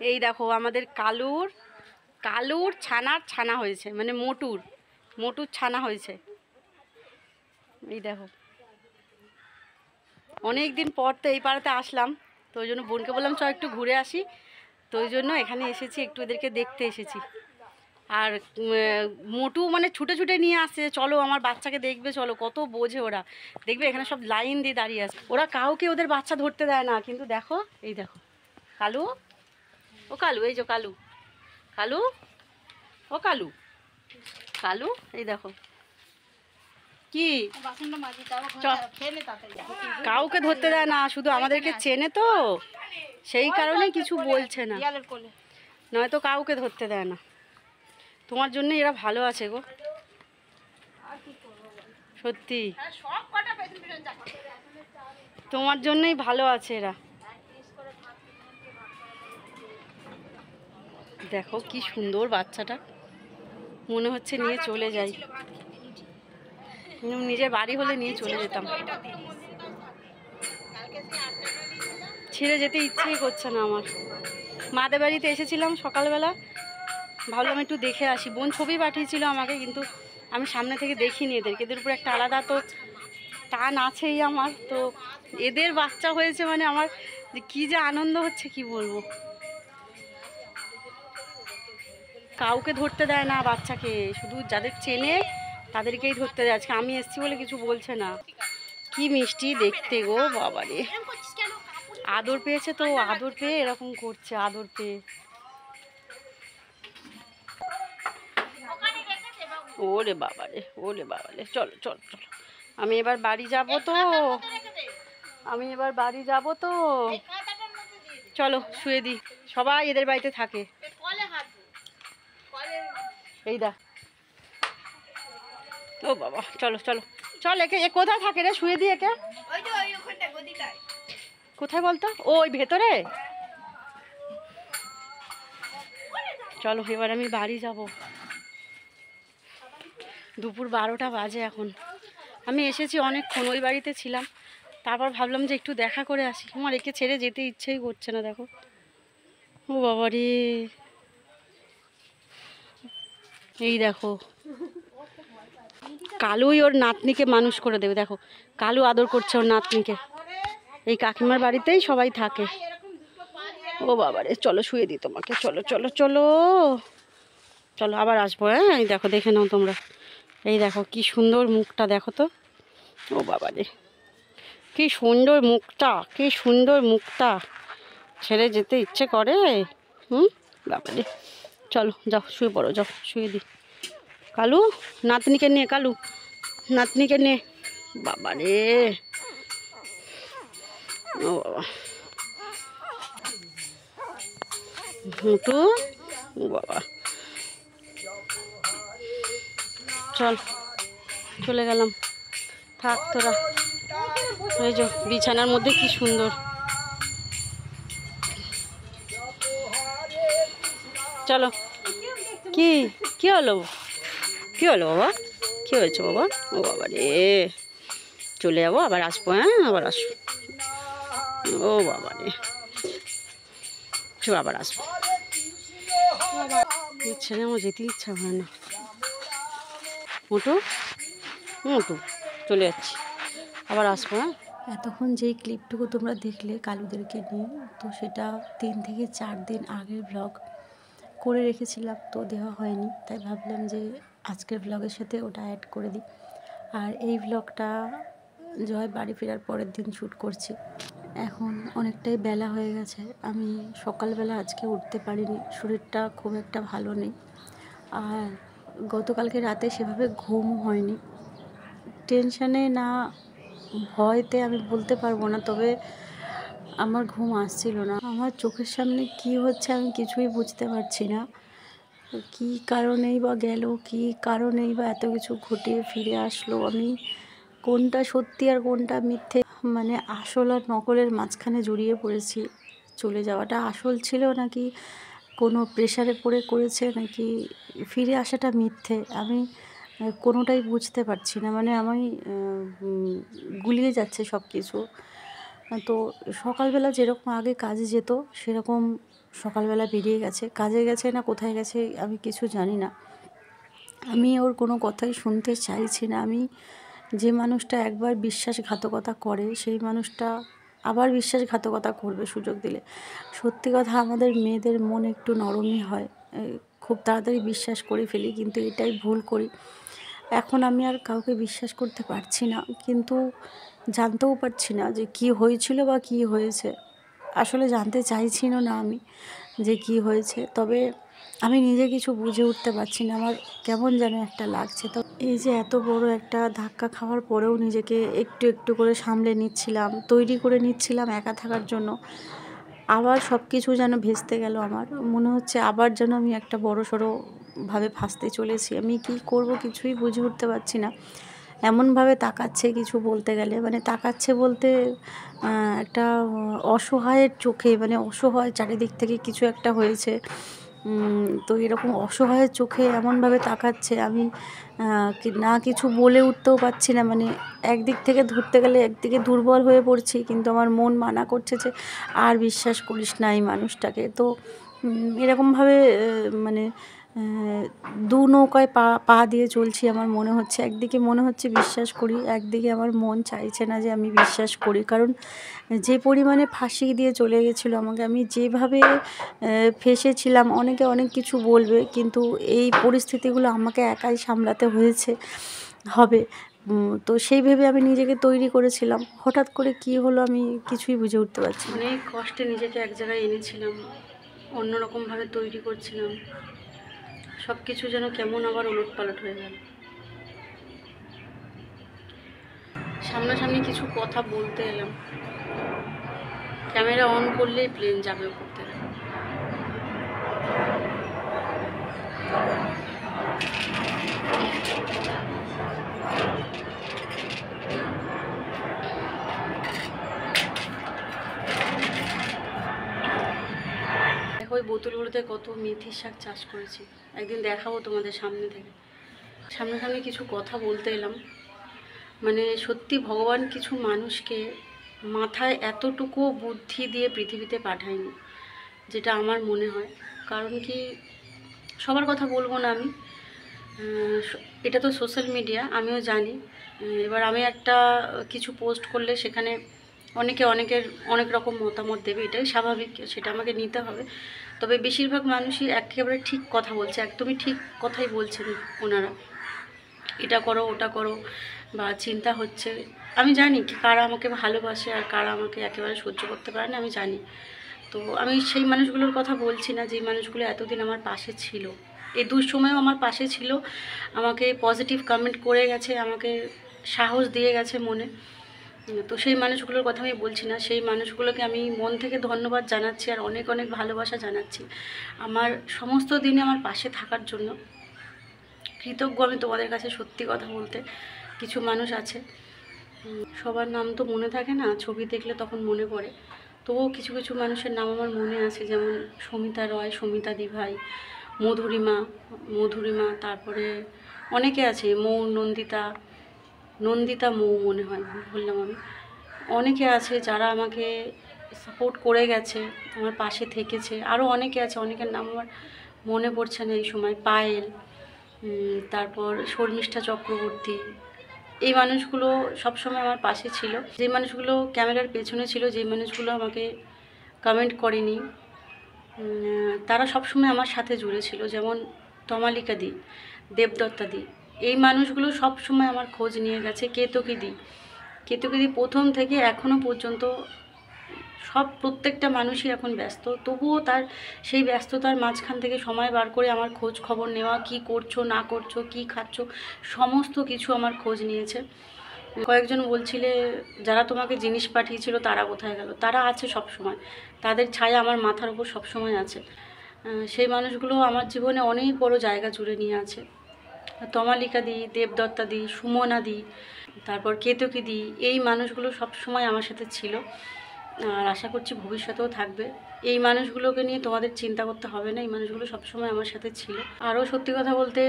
এই দেখো আমাদের কালুর কালুর ছানা হয়েছে, মানে মোটুর ছানা হয়েছে। এই দেখো অনেক দিন পর তো এই পাড়াতে আসলাম, তো ওই জন্য বোনকে বললাম চ একটু ঘুরে আসি, তো ওই জন্য এখানে এসেছি, একটু এদেরকে দেখতে এসেছি। আর মোটু মানে ছুটে ছুটে নিয়ে আসছে, চলো আমার বাচ্চাকে দেখবে, চলো, কত বোঝে ওরা। দেখবে এখানে সব লাইন দিয়ে দাঁড়িয়ে আছে, ওরা কাউকে ওদের বাচ্চা ধরতে দেয় না। কিন্তু দেখো, এই দেখো কালু, ও কালু, এই যে কালু, কালু, ও কালু, কালু, এই দেখো কি কাউকে ধরতে দেয় না, শুধু আমাদেরকে চেনে তো, সেই কারণে কিছু বলছে না, নয়তো কাউকে ধরতে দেয় না। তোমার জন্য এরা ভালো আছে গো, সত্যি তোমার জন্যই ভালো আছে এরা। দেখো কি সুন্দর বাচ্চাটা, মনে হচ্ছে নিয়ে চলে যাই, নিজের বাড়ি হলে নিয়ে চলে যেতাম, ছেড়ে যেতে ইচ্ছেই করছে না আমার। মাদের বাড়িতে এসেছিলাম সকালবেলা, ভাবলাম একটু দেখে আসি, বোন ছবি পাঠিয়েছিল আমাকে, কিন্তু আমি সামনে থেকে দেখিনি এদেরকে, এদের উপর একটা আলাদা তো টান আছেই আমার। তো এদের বাচ্চা হয়েছে মানে আমার কি যে আনন্দ হচ্ছে কি বলবো। কাউকে ধরতে দেয় না বাচ্চাকে, শুধু যাদের চেনে তাদেরকেই ধরতে দেয়। আজকে আমি এসছি বলে কিছু বলছে না। কি মিষ্টি দেখতে গো বাবারে, আদর পেয়েছে তো, আদর পেয়ে এরকম করছে, আদর পেয়ে। ওরে বাবারে, ওরে বাবারে, চলো চলো চলো, আমি এবার বাড়ি যাব তো, চলো শুয়ে দিই। সবাই এদের বাড়িতে থাকে, এই দা, ও বাবা, চলো চলো চল, একে এ কোথায় থাকে রে, শুয়ে দিই একে। কোথায় বলতো, ও ওই ভেতরে। চলো এবার আমি বাড়ি যাব, দুপুর 12টা বাজে এখন। আমি এসেছি অনেকক্ষণ, ওই বাড়িতে ছিলাম, তারপর ভাবলাম যে একটু দেখা করে আসি। আমার একে ছেড়ে যেতে ইচ্ছেই করছে না, দেখো ও বাবা রে, এই দেখো কালুই ওর নাতনিকে মানুষ করে দেবে। দেখো কালু আদর করছে ওর নাতনিকে, এই কাকিমার বাড়িতেই সবাই থাকে। ও বাবারে, চলো শুয়ে দিই তোমাকে, চলো চলো চলো চলো, আবার আসবো। হ্যাঁ, এই দেখো দেখে নাও তোমরা, এই দেখো কি সুন্দর মুখটা, দেখো তো, ও বাবারে কি সুন্দর মুখটা, কি সুন্দর মুখটা, ছেড়ে যেতে ইচ্ছে করে। বাবারে, চলো যাও শুয়ে পড়ো, যাও শুয়ে দিই। কালু নাতনিকে নিয়ে, কালু নাতনিকে নিয়ে, বাবারে, ও বাবা, মুটু, ও বাবা, চল চলে গেলাম, থাক তোরা। ওই যে বিছানার মধ্যে কি সুন্দর, চলো। কি কি হলো, কি হলো বাবা, কি হয়েছে বাবা, ও বাবা রে, চলে যাবো, আবার আসবো। হ্যাঁ আবার আসবো, ও বাবা রে, আবার আসবো। ছেড়ে আমার যেতে ইচ্ছা হয় না। মোটু, মোটু, চলে যাচ্ছি, আবার আসবো। হ্যাঁ, এতক্ষণ যেই ক্লিপটুকু তোমরা দেখলে কালুদেরকে নিয়ে, তো সেটা 3 থেকে 4 দিন আগের ব্লগ করে রেখেছিলাম, তো দেওয়া হয়নি, তাই ভাবলাম যে আজকের ব্লগের সাথে ওটা অ্যাড করে দিই। আর এই ব্লগটা জয় বাড়ি ফেরার পরের দিন শ্যুট করছি। এখন অনেকটাই বেলা হয়ে গেছে, আমি সকালবেলা আজকে উঠতে পারিনি, শরীরটা খুব একটা ভালো নেই, আর গতকালকে রাতে সেভাবে ঘুম হয়নি। টেনশানে না ভয়তে আমি বলতে পারবো না, তবে আমার ঘুম আসছিল না। আমার চোখের সামনে কি হচ্ছে আমি কিছুই বুঝতে পারছি না, কি কারণেই বা গেল, কি কারণেই বা এত কিছু ঘটিয়ে ফিরে আসলো, আমি কোনটা সত্যি আর কোনটা মিথ্যে, মানে আসল আর নকলের মাঝখানে জড়িয়ে পড়েছি। চলে যাওয়াটা আসল ছিল নাকি কোনো প্রেশারে পড়ে করেছে, নাকি ফিরে আসাটা মিথ্যে, আমি কোনোটাই বুঝতে পারছি না। মানে আমি গুলিয়ে যাচ্ছে সব কিছু। তো সকালবেলা যেরকম আগে কাজে যেত সেরকম সকালবেলা বেরিয়ে গেছে, কাজে গেছে না কোথায় গেছে আমি কিছু জানি না। আমি ওর কোনো কথাই শুনতে চাইছি না। আমি যে মানুষটা একবার বিশ্বাসঘাতকতা করে সেই মানুষটা আবার বিশ্বাসঘাতকতা করবে সুযোগ দিলে। সত্যি কথা, আমাদের মেয়েদের মন একটু নরমই হয়, খুব তাড়াতাড়ি বিশ্বাস করে ফেলি, কিন্তু এটাই ভুল করি। এখন আমি আর কাউকে বিশ্বাস করতে পারছি না, কিন্তু জানতেও পারছি না যে কী হয়েছিল বা কী হয়েছে। আসলে জানতে চাইছিও না আমি যে কী হয়েছে, তবে আমি নিজে কিছু বুঝে উঠতে পারছি না। আমার কেমন যেন একটা লাগছে। তো এই যে এত বড় একটা ধাক্কা খাওয়ার পরেও নিজেকে একটু একটু করে সামলে নিচ্ছিলাম, তৈরি করে নিচ্ছিলাম একা থাকার জন্য। আবার সব কিছু যেন ভেস্তে গেল আমার। মনে হচ্ছে আবার যেন আমি একটা বড়সড় ভাবে ফাঁসতে চলেছি। আমি কী করব কিছুই বুঝে উঠতে পারছি না। এমনভাবে তাকাচ্ছে কিছু বলতে গেলে, মানে তাকাচ্ছে বলতে একটা অসহায়ের চোখে, মানে অসহায়, চারিদিক থেকে কিছু একটা হয়েছে। তো এরকম অসহায়ের চোখে এমনভাবে তাকাচ্ছে, আমি না কিছু বলে উঠতেও পারছি না। মানে একদিক থেকে ধরতে গেলে একদিকে দুর্বল হয়ে পড়ছি, কিন্তু আমার মন মানা করছে যে আর বিশ্বাস করিস না এই মানুষটাকে। তো এরকমভাবে মানে দু নৌকায় পা পা দিয়ে চলছি আমার মনে হচ্ছে। একদিকে মনে হচ্ছে বিশ্বাস করি, একদিকে আমার মন চাইছে না যে আমি বিশ্বাস করি। কারণ যে পরিমাণে ফাঁসিয়ে দিয়ে চলে গেছিলো আমাকে, আমি যেভাবে ফেঁসেছিলাম, অনেকে অনেক কিছু বলবে, কিন্তু এই পরিস্থিতিগুলো আমাকে একাই সামলাতে হবে। তো সেই ভেবে আমি নিজেকে তৈরি করেছিলাম। হঠাৎ করে কী হলো আমি কিছুই বুঝে উঠতে পারছি না। অনেক কষ্টে নিজেকে এক জায়গায় এনেছিলাম, অন্যরকমভাবে তৈরি করছিলাম, সব কিছু যেন কেমন আবার ওলটপালট হয়ে গেল। সামনাসামনি কিছু কথা বলতে এলাম, ক্যামেরা অন করলেই প্লেন যাবে উপর থেকে। দেখো ওই বোতলগুলোতে কত মেথির শাক চাষ করেছি, একদিন দেখাবো তোমাদের সামনে থেকে। সামনাসামনি কিছু কথা বলতে এলাম। মানে সত্যি ভগবান কিছু মানুষকে মাথায় এতটুকু বুদ্ধি দিয়ে পৃথিবীতে পাঠায়নি, যেটা আমার মনে হয়। কারণ কি, সবার কথা বলবো না আমি, এটা তো সোশ্যাল মিডিয়া, আমিও জানি। এবার আমি একটা কিছু পোস্ট করলে সেখানে অনেকের অনেক রকম মতামত দেবে, এটাই স্বাভাবিক, সেটা আমাকে নিতে হবে। তবে বেশিরভাগ মানুষই একেবারে ঠিক কথা বলছে, একদমই ঠিক কথাই বলছেন ওনারা। এটা করো, ওটা করো, বা চিন্তা হচ্ছে। আমি জানি কারা আমাকে ভালোবাসে আর কারা আমাকে একেবারে সহ্য করতে পারে না, আমি জানি। তো আমি সেই মানুষগুলোর কথা বলছি না, যে মানুষগুলো এতদিন আমার পাশে ছিল, এই দুঃসময়েও আমার পাশে ছিল, আমাকে পজিটিভ কমেন্ট করে গেছে, আমাকে সাহস দিয়ে গেছে মনে। তো সেই মানুষগুলোর কথা আমি বলছি না, সেই মানুষগুলোকে আমি মন থেকে ধন্যবাদ জানাচ্ছি আর অনেক অনেক ভালোবাসা জানাচ্ছি আমার সমস্ত দিনে আমার পাশে থাকার জন্য। কৃতজ্ঞ আমি তোমাদের কাছে, সত্যি কথা বলতে। কিছু মানুষ আছে, সবার নাম তো মনে থাকে না, ছবি দেখলে তখন মনে পড়ে। তবুও কিছু কিছু মানুষের নাম আমার মনে আছে, যেমন সমিতা রয়, সমিতা দিভাই, মধুরিমা, তারপরে অনেকে আছে, নন্দিতা মৌ মনে হয়, বললাম আমি। অনেকে আছে যারা আমাকে সাপোর্ট করে গেছে, আমার পাশে থেকেছে। আরও অনেকে আছে, অনেকের নাম আমার মনে পড়ছে না এই সময়। পায়েল, তারপর শর্মিষ্ঠা চক্রবর্তী, এই মানুষগুলো সবসময় আমার পাশে ছিল। যে মানুষগুলো ক্যামেরার পেছনে ছিল, যে মানুষগুলো আমাকে কমেন্ট করেনি, তারা সবসময় আমার সাথে জুড়ে ছিল। যেমন তমালিকা দি, দেবদত্তা দি, এই মানুষগুলো সবসময় আমার খোঁজ নিয়ে গেছে। কেতকী দি প্রথম থেকে এখনও পর্যন্ত, প্রত্যেকটা মানুষই এখন ব্যস্ত, তবুও তার সেই ব্যস্ততার মাঝখান থেকে সময় বার করে আমার খোঁজ খবর নেওয়া, কি করছো না করছো, কি খাচ্ছ, সমস্ত কিছু আমার খোঁজ নিয়েছে। কয়েকজন বলছিলে যারা তোমাকে জিনিস পাঠিয়েছিল তারা কোথায় গেল, তারা আছে সব সময়, তাদের ছায়া আমার মাথার উপর সব সময় আছে। সেই মানুষগুলো আমার জীবনে অনেক বড় জায়গা জুড়ে নিয়ে আছে। তমালিকা দি, দেবদত্তা দি, সুমনা দি, তারপর কেতকী দি, এই মানুষগুলো সব সময় আমার সাথে ছিল, আর আশা করছি ভবিষ্যতেও থাকবে। এই মানুষগুলোকে নিয়ে তোমাদের চিন্তা করতে হবে না, এই মানুষগুলো সবসময় আমার সাথে ছিল। আরও সত্যি কথা বলতে,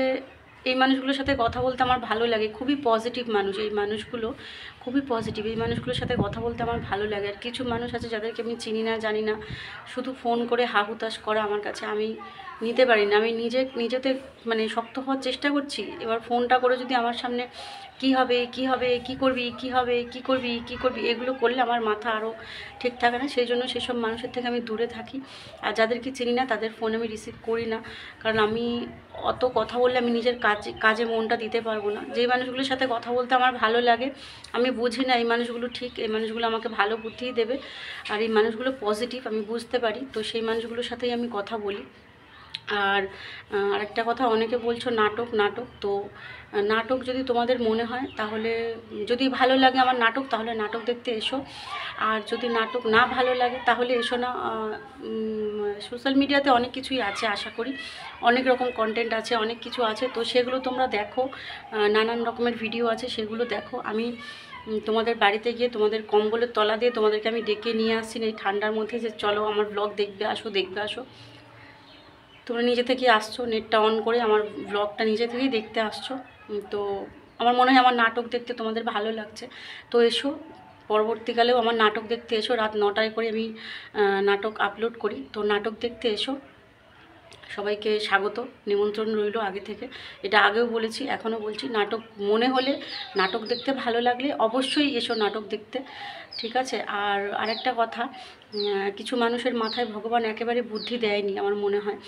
এই মানুষগুলোর সাথে কথা বলতে আমার ভালো লাগে, খুবই পজিটিভ মানুষ এই মানুষগুলো, খুবই পজিটিভ। এই মানুষগুলোর সাথে কথা বলতে আমার ভালো লাগে। আর কিছু মানুষ আছে যাদেরকে আমি চিনি না জানি না, শুধু ফোন করে হাহুতাশ করা আমার কাছে, আমি নিতে পারি না। আমি নিজেতে মানে শক্ত হওয়ার চেষ্টা করছি, এবার ফোনটা করে যদি আমার সামনে কি হবে কি হবে কি করবি কি হবে কি করবি কি করবি এগুলো করলে আমার মাথা আরও ঠিক থাকে না। সেই জন্য সেসব মানুষের থেকে আমি দূরে থাকি। আর যাদেরকে চিনি না তাদের ফোন আমি রিসিভ করি না, কারণ আমি অত কথা বললে আমি নিজের কাজে মনটা দিতে পারবো না। যেই মানুষগুলোর সাথে কথা বলতে আমার ভালো লাগে, আমি বুঝি না এই মানুষগুলো ঠিক, এই মানুষগুলো আমাকে ভালো বুদ্ধিই দেবে, আর এই মানুষগুলো পজিটিভ আমি বুঝতে পারি, তো সেই মানুষগুলোর সাথেই আমি কথা বলি। আর আরেকটা কথা, অনেকে বলছো নাটক নাটক, তো নাটক যদি তোমাদের মনে হয় তাহলে, যদি ভালো লাগে আমার নাটক, তাহলে নাটক দেখতে এসো। আর যদি নাটক না ভালো লাগে তাহলে এসো না। সোশ্যাল মিডিয়াতে অনেক কিছুই আছে, আশা করি অনেক রকম কন্টেন্ট আছে, অনেক কিছু আছে, তো সেগুলো তোমরা দেখো, নানান রকমের ভিডিও আছে, সেগুলো দেখো। আমি তোমাদের বাড়িতে গিয়ে তোমাদের কম্বলের তলা দিয়ে তোমাদেরকে আমি ডেকে নিয়ে আসছি না এই ঠান্ডার মধ্যে, যে চলো আমার ব্লগ দেখবে আসো, দেখবে আসো। তোমরা নিজে থেকে আসছো, নেটটা অন করে আমার ব্লগটা নিজে থেকেই দেখতে আসছো। তো আমার মনে হয় আমার নাটক দেখতে তোমাদের ভালো লাগছে, তো এসো, পরবর্তীকালেও আমার নাটক দেখতে এসো। রাত 9টায় করে আমি নাটক আপলোড করি, তো নাটক দেখতে এসো। সবাইকে স্বাগত, নিমন্ত্রণ রইল আগে থেকে, এটা আগেও বলেছি এখনও বলছি। নাটক মনে হলে, নাটক দেখতে ভালো লাগলে অবশ্যই এসো নাটক দেখতে, ঠিক আছে? আর আরেকটা কথা, কিছু মানুষের মাথায় ভগবান একেবারে বুদ্ধি দেয়নি আমার মনে হয়।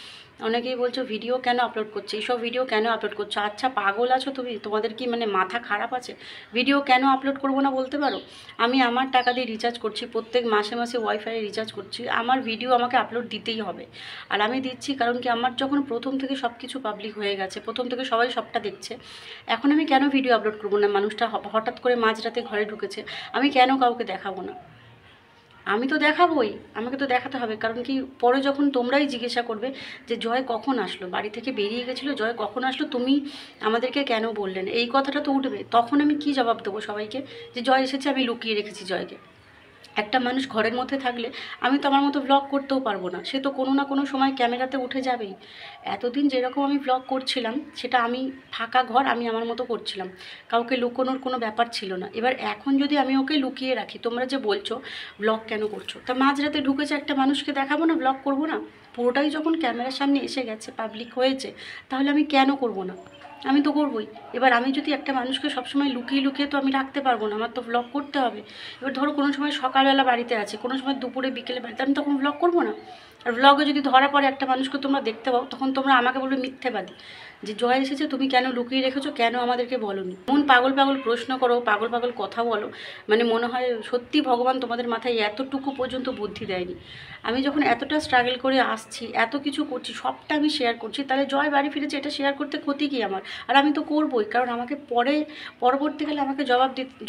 অনেকেই বলছো ভিডিও কেন আপলোড করছে, এইসব ভিডিও কেন আপলোড করছো? আচ্ছা পাগল আছো তুমি? তোমাদের কি মানে মাথা খারাপ আছে? ভিডিও কেন আপলোড করবো না বলতে পারো? আমি আমার টাকা দিয়ে রিচার্জ করছি, প্রত্যেক মাসে মাসে ওয়াইফাই রিচার্জ করছি, আমার ভিডিও আমাকে আপলোড দিতেই হবে। আর আমি দিচ্ছি কারণ কি, আমার যখন প্রথম থেকে সব কিছু পাবলিক হয়ে গেছে, প্রথম থেকে সবাই সবটা দেখছে, এখন আমি কেন ভিডিও আপলোড করবো না? মানুষটা হঠাৎ করে মাঝরাতে ঘরে ঢুকেছে, আমি কেন কাউকে দেখাবো না? আমি তো দেখাবই, আমাকে তো দেখাতে হবে। কারণ কি, পরে যখন তোমরাই জিজ্ঞাসা করবে যে জয় কখন আসলো, বাড়ি থেকে বেরিয়ে গেছিলো, জয় কখন আসলো, তুমি আমাদেরকে কেন বললেন, এই কথাটা তো উঠবে। তখন আমি কি জবাব দেবো সবাইকে? যে জয় এসেছে, আমি লুকিয়ে রেখেছি জয়কে। একটা মানুষ ঘরের মধ্যে থাকলে আমি তো আমার মতো ভ্লগ করতেও পারবো না, সে তো কোনো না কোনো সময় ক্যামেরাতে উঠে যাবেই। এতদিন যেরকম আমি ভ্লগ করছিলাম, সেটা আমি ফাঁকা ঘর, আমি আমার মতো করছিলাম, কাউকে লুকোনোর কোনো ব্যাপার ছিল না। এবার এখন যদি আমি ওকে লুকিয়ে রাখি, তোমরা যে বলছো ভ্লগ কেন করছো, তা মাঝরাতে ঢুকেছে একটা মানুষকে দেখাবো না, ভ্লগ করবো না? পুরোটাই যখন ক্যামেরার সামনে এসে গেছে, পাবলিক হয়েছে, তাহলে আমি কেন করবো না? আমি তো করবোই। এবার আমি যদি একটা মানুষকে সবসময় লুকিয়ে লুকিয়ে তো আমি রাখতে পারবো না, আমার তো ভ্লগ করতে হবে। এবার ধরো কোনো সময় সকালবেলা বাড়িতে আছে, কোনো সময় দুপুরে বিকেলে বাড়িতে, আমি তখন ভ্লগ করবো না? আর ভ্লগে যদি ধরা পড়ে একটা মানুষকে তোমরা দেখতে পাও, তখন তোমরা আমাকে বলবে মিথ্যেবাদী, যে জয় এসেছে তুমি কেন লুকিয়ে রেখেছো, কেন আমাদেরকে বলোনি। মন পাগল পাগল প্রশ্ন করো, পাগল পাগল কথা বলো, মানে মনে হয় সত্যি ভগবান তোমাদের মাথায় এতটুকু পর্যন্ত বুদ্ধি দেয়নি। আমি যখন এতটা স্ট্রাগল করে আসছি, এত কিছু করছি, সবটা আমি শেয়ার করছি, তাহলে জয় বাড়ি ফিরেছে, এটা শেয়ার করতে ক্ষতি কি আমার? আর আমি তো করবোই, কারণ আমাকে পরবর্তীকালে আমাকে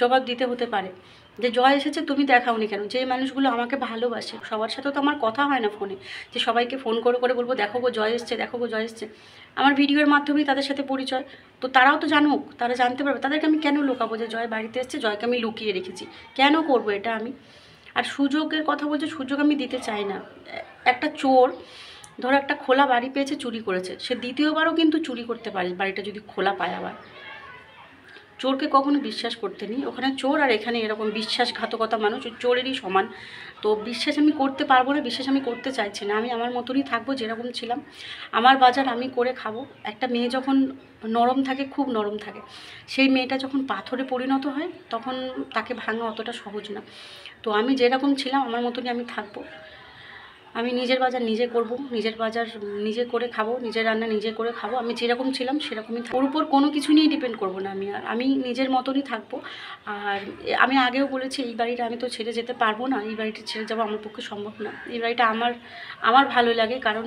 জবাব দিতে হতে পারে যে জয় এসেছে তুমি দেখাওনি কেন। যে মানুষগুলো আমাকে ভালোবাসে, সবার সাথে তো আমার কথা হয় না ফোনে, যে সবাইকে ফোন করে করে বলবো দেখো গো জয় এসছে, দেখো গো জয় এসছে। আমার ভিডিওর মাধ্যমেই তাদের সাথে পরিচয়, তো তারাও তো জানুক, তারা জানতে পারবে। তাদেরকে আমি কেন লুকাবো যে জয় বাড়িতে এসছে, জয়কে আমি লুকিয়ে রেখেছি? কেন করবো এটা আমি? আর সুযোগের কথা বলছে, সুযোগ আমি দিতে চাই না। একটা চোর ধরো একটা খোলা বাড়ি পেয়েছে, চুরি করেছে, সে দ্বিতীয়বারও কিন্তু চুরি করতে পারে, বাড়িটা যদি খোলা পায়। আবার চোরকে কখনো বিশ্বাস করতে নেই, ওখানে চোর আর এখানে এরকম বিশ্বাসঘাতকতা, মানুষ চোরেরই সমান। তো বিশ্বাস আমি করতে পারবো না, বিশ্বাস আমি করতে চাইছি না। আমি আমার মতনই থাকবো যেরকম ছিলাম, আমার বাজার আমি করে খাবো। একটা মেয়ে যখন নরম থাকে, খুব নরম থাকে, সেই মেয়েটা যখন পাথরে পরিণত হয়, তখন তাকে ভাঙা অতটা সহজ না। তো আমি যেরকম ছিলাম আমার মতনই আমি থাকবো। আমি নিজের বাজার নিজে করব, নিজের বাজার নিজে করে খাবো, নিজের রান্না নিজে করে খাবো। আমি যেরকম ছিলাম সেরকমই, ওর উপর কোনো কিছু নিয়ে ডিপেন্ড করব না আমি। আর আমি নিজের মতনই থাকবো। আর আমি আগেও বলেছি, এই বাড়িটা আমি তো ছেড়ে যেতে পারবো না, এই বাড়িটা ছেড়ে যাবো আমার পক্ষে সম্ভব না। এই বাড়িটা আমার ভালো লাগে, কারণ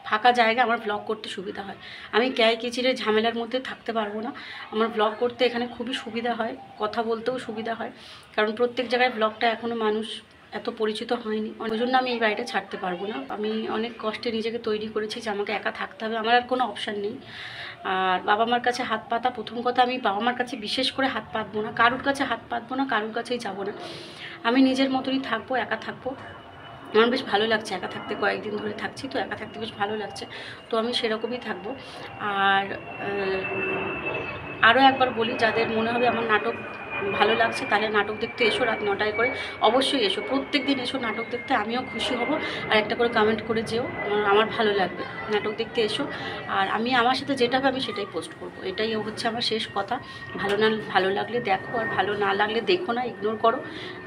ফাঁকা জায়গা, আমার ব্লগ করতে সুবিধা হয়। আমি ক্যায় কিচিরের ঝামেলার মধ্যে থাকতে পারবো না। আমার ব্লগ করতে এখানে খুবই সুবিধা হয়, কথা বলতেও সুবিধা হয়, কারণ প্রত্যেক জায়গায় ব্লগটা এখনও মানুষ এত পরিচিত হয়নি। ওই জন্য আমি এই বাড়িটা ছাড়তে পারবো না। আমি অনেক কষ্টে নিজেকে তৈরি করেছি যে আমাকে একা থাকতে হবে, আমার আর কোনো অপশান নেই। আর বাবা মার কাছে হাত পাতা, প্রথম কথা আমি বাবা মার কাছে বিশেষ করে হাত পাতবো না, কারুর কাছে হাত পাতবো না, কারুর কাছেই যাবো না। আমি নিজের মতনই থাকবো, একা থাকবো। আমার বেশ ভালো লাগছে একা থাকতে, কয়েকদিন ধরে থাকছি তো একা থাকতে বেশ ভালো লাগছে, তো আমি সেরকমই থাকবো। আর আরও একবার বলি, যাদের মনে হবে আমার নাটক ভালো লাগছে তাহলে নাটক দেখতে এসো রাত 9টায় করে, অবশ্যই এসো, প্রত্যেক দিন এসো নাটক দেখতে, আমিও খুশি হব। আর একটা করে কমেন্ট করে যেও, আমার ভালো লাগবে, নাটক দেখতে এসো। আর আমি আমার সাথে যেটা হবে আমি সেটাই পোস্ট করব, এটাই হচ্ছে আমার শেষ কথা। ভালো লাগলে দেখো, আর ভালো না লাগলে দেখো না, ইগনোর করো,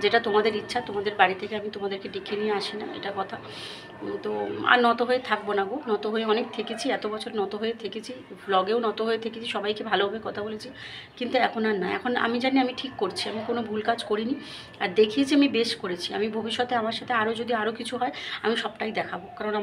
যেটা তোমাদের ইচ্ছা। তোমাদের বাড়ি থেকে আমি তোমাদেরকে ডেকে নিয়ে আসি না, এটা কথা। তো আর নত হয়ে থাকবো না গো, নত হয়ে অনেক থেকেছি, এত বছর নত হয়ে থেকেছি, ব্লগেও নত হয়ে থেকেছি, সবাইকে ভালোভাবে কথা বলেছি, কিন্তু এখন আর না। এখন আমি জানি আমি ঠিক করছি, আমি কোনো ভুল কাজ করিনি, আর দেখিয়েছি আমি বেশ করেছি। আমি ভবিষ্যতে আমার সাথে যদি আরও কিছু হয় আমি সবটাই দেখাবো, কারণ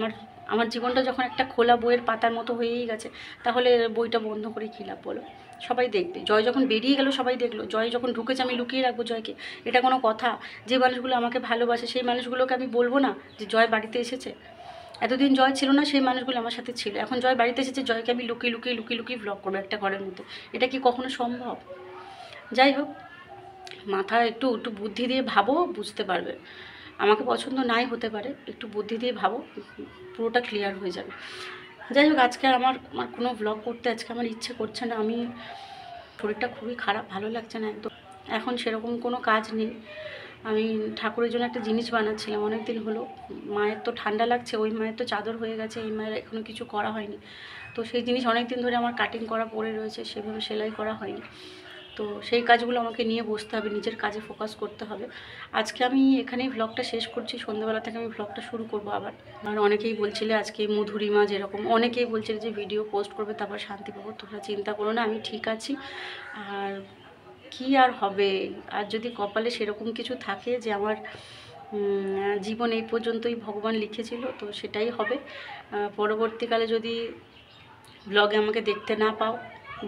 আমার জীবনটা যখন একটা খোলা বইয়ের পাতার মতো হয়েই গেছে, তাহলে বইটা বন্ধ করে কী লাভ বলো? সবাই দেখবে। জয় যখন বেরিয়ে গেল সবাই দেখলো, জয় যখন ঢুকেছে আমি লুকিয়ে রাখবো জয়কে? এটা কোনো কথা? যে মানুষগুলো আমাকে ভালোবাসে সেই মানুষগুলোকে আমি বলবো না যে জয় বাড়িতে এসেছে? এতদিন জয় ছিল না, সেই মানুষগুলো আমার সাথে ছিল, এখন জয় বাড়িতে এসেছে, জয়কে আমি লুকিয়ে ভ্লগ করবো একটা ঘরের মধ্যে? এটা কি কখনো সম্ভব? যাই হোক, মাথায় একটু বুদ্ধি দিয়ে ভাবো, বুঝতে পারবে। আমাকে পছন্দ নাই হতে পারে, একটু বুদ্ধি দিয়ে ভাবো, পুরোটা ক্লিয়ার হয়ে যাবে। যাই হোক, আজকে আমার কোনো ব্লগ করতে আজকে আমার ইচ্ছে করছে না। আমি শরীরটা খুবই খারাপ, ভালো লাগছে না একদম। এখন সেরকম কোনো কাজ নেই। আমি ঠাকুরের জন্য একটা জিনিস বানাচ্ছিলাম, অনেক দিন হলো। মায়ের তো ঠান্ডা লাগছে, ওই মায়ের তো চাদর হয়ে গেছে, এই মায়ের এখনও কিছু করা হয়নি। তো সেই জিনিস অনেক দিন ধরে আমার কাটিং করা পড়ে রয়েছে, সেভাবে সেলাই করা হয়নি। তো সেই কাজগুলো আমাকে নিয়ে বসতে হবে, নিজের কাজে ফোকাস করতে হবে। আজকে আমি এখানেই ভ্লগটা শেষ করছি, সন্ধ্যাবেলা থেকে আমি ভ্লগটা শুরু করব আবার। আর অনেকেই বলছিলে আজকে মধুরিমা যেরকম, অনেকেই বলছিল যে ভিডিও পোস্ট করবে তারপর শান্তি পাবো। তোমরা চিন্তা করো না, আমি ঠিক আছি। আর কি আর হবে, আর যদি কপালে সেরকম কিছু থাকে যে আমার জীবন এই পর্যন্তই ভগবান লিখেছিল, তো সেটাই হবে। পরবর্তীকালে যদি ব্লগে আমাকে দেখতে না পাও,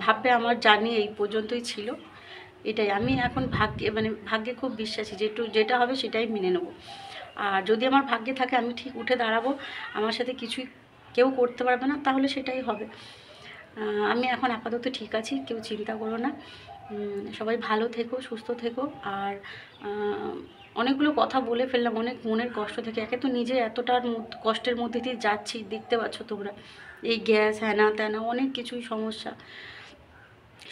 ভাববে আমার জার্নি এই পর্যন্তই ছিল। এটাই আমি এখন ভাগ্যে খুব বিশ্বাসী, যেটা হবে সেটাই মেনে নেব। আর যদি আমার ভাগ্যে থাকে আমি ঠিক উঠে দাঁড়াবো, আমার সাথে কিছুই কেউ করতে পারবে না, তাহলে সেটাই হবে। আমি এখন আপাতত ঠিক আছি, কেউ চিন্তা করো না। সবাই ভালো থেকো, সুস্থ থেকো। আর অনেকগুলো কথা বলে ফেললাম, অনেক মনের কষ্ট থেকে। একে তো নিজে এতটার কষ্টের মধ্যে দিয়ে যাচ্ছি, দেখতে পাচ্ছ তোমরা, এই গ্যাস হ্যানা ত্যানা অনেক কিছুই সমস্যা।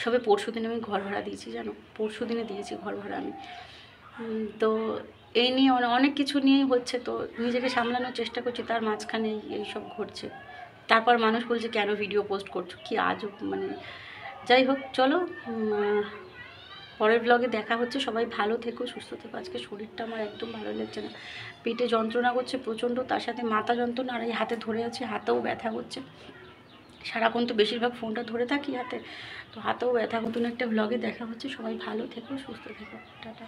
সবে পরশু দিনে আমি ঘর ভাড়া দিয়েছি, জানো, পরশু দিনে দিয়েছি ঘর ভাড়া আমি। তো এই নিয়ে অনেক কিছু নিয়েই হচ্ছে, তো নিজেকে সামলানোর চেষ্টা করছি, তার মাঝখানে এইসব ঘটছে। তারপর মানুষ বলছে কেন ভিডিও পোস্ট করছো, কি আজব মানে। যাই হোক, চলো পরের ব্লগে দেখা হচ্ছে। সবাই ভালো থেকো, সুস্থ থেকো। আজকে শরীরটা আমার একদম ভালো লাগছে না, পেটে যন্ত্রণা করছে প্রচণ্ড, তার সাথে মাথা যন্ত্রণা, আর এই হাতে ধরে আছে, হাতেও ব্যথা করছে। সারাক্ষণ তো বেশিরভাগ ফোনটা ধরে থাকি হাতে, তো হাতেও ব্যথা। নতুন একটা ব্লগে দেখা হচ্ছে। সবাই ভালো থেকো, সুস্থ থেকো, টাটা।